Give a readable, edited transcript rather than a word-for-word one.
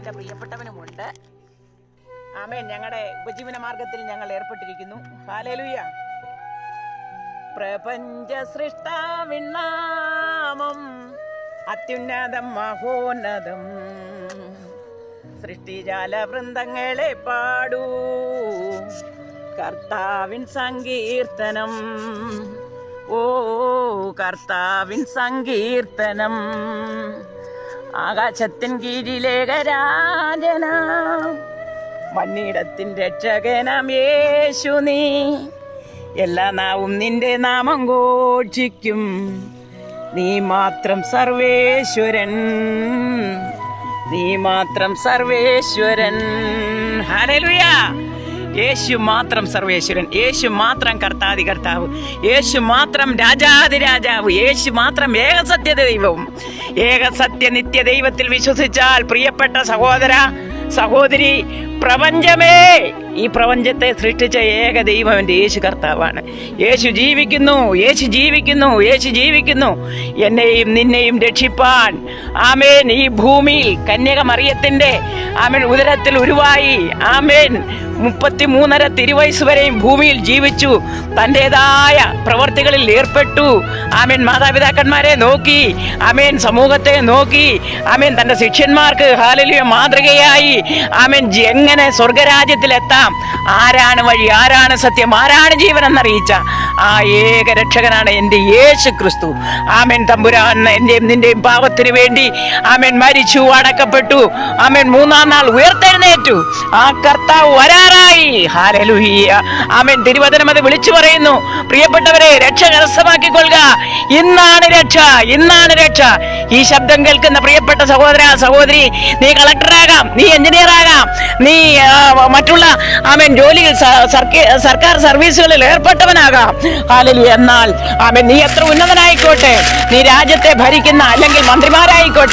എൻ്റെ പ്രിയപ്പെട്ടവനുമുണ്ട്. ആമേൻ. ഞങ്ങളുടെ ഉപജീവന മാർഗത്തിൽ ഞങ്ങൾ ഏർപ്പെട്ടിരിക്കുന്നു. ഹല്ലേലൂയ. പ്രപഞ്ച സൃഷ്ടാവിന്നാമം അത്യുന്നതം മഹോന്നതം, സൃഷ്ടിജാല വൃന്ദങ്ങളെ പാടൂ കർത്താവിൻ സങ്കീർത്തനം. ഓ കർത്താവിൻ സങ്കീർത്തനം. ആകാശത്തിൻ കീഴിലേകരാജനാം മണ്ണിടത്തിൻ രക്ഷകനാം യേശു നീ. എല്ലാ നാവും നിന്റെ നാമം ഘോഷിക്കും. നീ മാത്രം സർവേശ്വരൻ, നീ മാത്രം സർവേശ്വരൻ. ഹല്ലേലൂയ. യേശു മാത്രം സർവേശ്വരൻ, യേശു മാത്രം കർത്താതി കർത്താവ്, യേശു മാത്രം രാജാതി രാജാവ്, യേശു മാത്രം ഏകസത്യ ദൈവവും. ഏകസത്യ നിത്യ ദൈവത്തിൽ വിശ്വസിച്ചാൽ പ്രിയപ്പെട്ട സഹോദര സഹോദരി, പ്രപഞ്ചമേ, ഈ പ്രപഞ്ചത്തെ സൃഷ്ടിച്ച ഏക ദൈവം എൻ്റെ യേശു കർത്താവാണ്. യേശു ജീവിക്കുന്നു, യേശു ജീവിക്കുന്നു, യേശു ജീവിക്കുന്നു. എന്നെയും നിന്നെയും രക്ഷിപ്പാൻ ആമേൻ ഈ ഭൂമിയിൽ കന്യക മറിയത്തിൻ്റെ ആമേൻ ഉദരത്തിൽ ഉരുവായി. ആമേൻ 33 തിരുവയസ്സ് വരെയും ഭൂമിയിൽ ജീവിച്ചു. തൻ്റെതായ പ്രവർത്തികളിൽ ഏർപ്പെട്ടു. ആമേൻ മാതാപിതാക്കന്മാരെ നോക്കി, ആമേൻ സമൂഹത്തെ നോക്കി, ആമേൻ തൻ്റെ ശിഷ്യന്മാർക്ക് ഹല്ലേലൂയ മാതൃകയായി. ആമേൻ എങ്ങനെ സ്വർഗരാജ്യത്തിലെത്താം, ആരാണ് വഴി, ആരാണ് സത്യം, ആരാണ് ജീവൻ എന്നറിയിച്ച ആ ഏക രക്ഷകനാണ് എൻ്റെ യേശു ക്രിസ്തു. ആമേൻ തമ്പുരാൻ എൻ്റെയും നിന്റെയും പാപത്തിന് വേണ്ടി ആമേൻ മരിച്ചു, അടക്കപ്പെട്ടു. ആമേൻ 3-ാം നാൾ ഉയർത്തെഴുന്നേറ്റു. ആ കർത്താവ് വരാറായി. ഹല്ലേലൂയ. ആമേൻ തിരുവചനം അത് വിളിച്ചു പറയുന്നു. പ്രിയപ്പെട്ടവരെ, രക്ഷ കരസ്ഥമാക്കിക്കൊള്ളുക. ഇന്നാണ് രക്ഷ, ഇന്നാണ് രക്ഷ. ഈ ശബ്ദം കേൾക്കുന്ന പ്രിയപ്പെട്ട സഹോദര സഹോദരി, നീ കളക്ടറാകാം, നീ എഞ്ചിനീയർ ആകാം, നീ മറ്റുള്ള ആമേൻ ജോലിയിൽ സർക്കാർ സർവീസുകളിൽ ഏർപ്പെട്ടവനാകാം. ഹല്ലേലൂയ. എന്നാൽ ആമേൻ നീ എത്ര ഉന്നതനായിക്കോട്ടെ, നീ രാജ്യത്തെ ഭരിക്കുന്ന അല്ലെങ്കിൽ മന്ത്രിമാരായിക്കോട്ടെ,